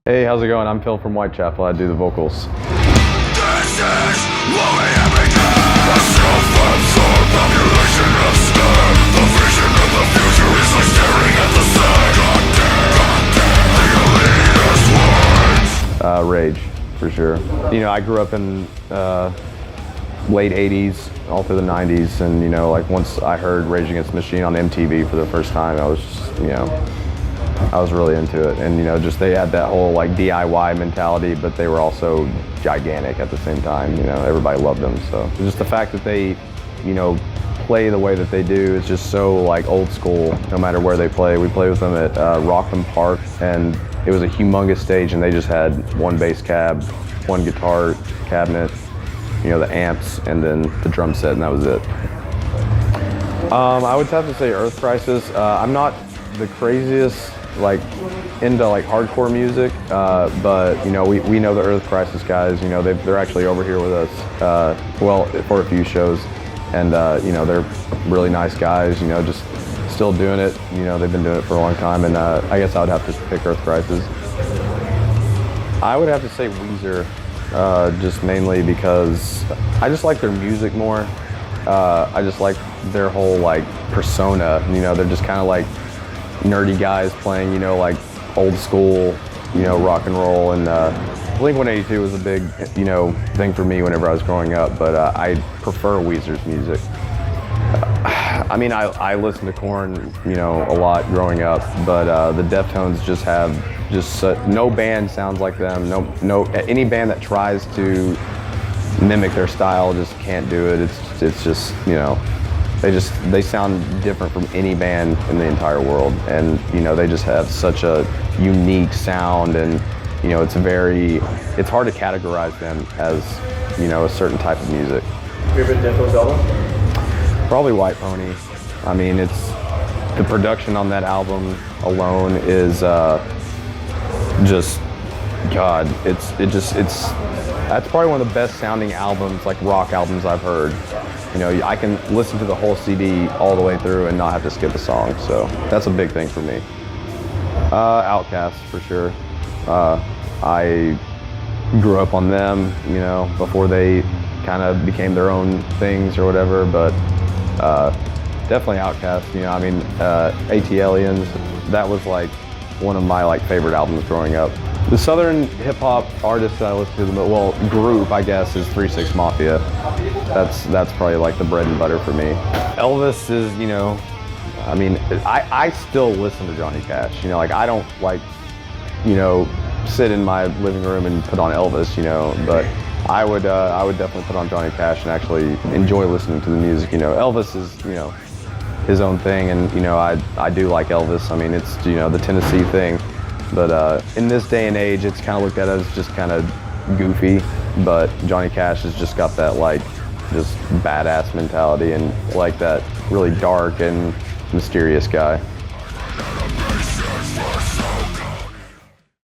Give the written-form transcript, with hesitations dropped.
Hey, how's it going? I'm Phil from Whitechapel. I do the vocals. This is what we have become. A self-absorbed population of STEM. The vision of the future is like staring at the sun. Goddamn, the elitist ones. Rage, for sure. You know, I grew up in late 80s, all through the 90s, and you know, like once I heard Rage Against the Machine on MTV for the first time, I was just, you know, I was really into it. And you know, just they had that whole like DIY mentality, but they were also gigantic at the same time. You know, everybody loved them. So just the fact that they, you know, play the way that they do is just so like old school. No matter where they play, we played with them at Rockland Park, and it was a humongous stage, and they just had one bass cab, one guitar cabinet, you know, the amps, and then the drum set, and that was it. I would have to say Earth Crisis. I'm not the craziest like into like hardcore music, but you know, we know the Earth Crisis guys. You know, they're actually over here with us, well, for a few shows, and you know, they're really nice guys. You know, just still doing it. You know, they've been doing it for a long time, and I guess I would have to pick Earth Crisis. I would have to say Weezer, just mainly because I just like their music more. I just like their whole like persona. You know, they're just kind of like nerdy guys playing, you know, like old school, you know, rock and roll. And Blink-182 was a big, you know, thing for me whenever I was growing up, but I prefer Weezer's music. I mean, I listened to Korn, you know, a lot growing up, but the Deftones just have no band sounds like them. No, any band that tries to mimic their style just can't do it. It's just, you know, they sound different from any band in the entire world, and you know, they just have such a unique sound, and you know, it's hard to categorize them as, you know, a certain type of music. Favorite Deftones album? Probably White Pony. I mean, it's the production on that album alone is just God. It's that's probably one of the best sounding albums, like rock albums I've heard. You know, I can listen to the whole CD all the way through and not have to skip a song. So that's a big thing for me. Outkast for sure. I grew up on them, you know, before they kind of became their own things or whatever, but definitely Outkast. You know, I mean, AT-Aliens, that was like one of my like favorite albums growing up. The southern hip hop artist that I listen to, well, group I guess, is 3 6 Mafia. That's probably like the bread and butter for me. Elvis is, you know, I mean, I still listen to Johnny Cash. You know, like I don't like, you know, sit in my living room and put on Elvis, you know, but I would definitely put on Johnny Cash and actually enjoy listening to the music. You know, Elvis is, you know, his own thing, and you know, I do like Elvis. I mean, it's, you know, the Tennessee thing, but in this day and age, it's kind of looked at as just kind of goofy. But Johnny Cash has just got that like just badass mentality and like that really dark and mysterious guy.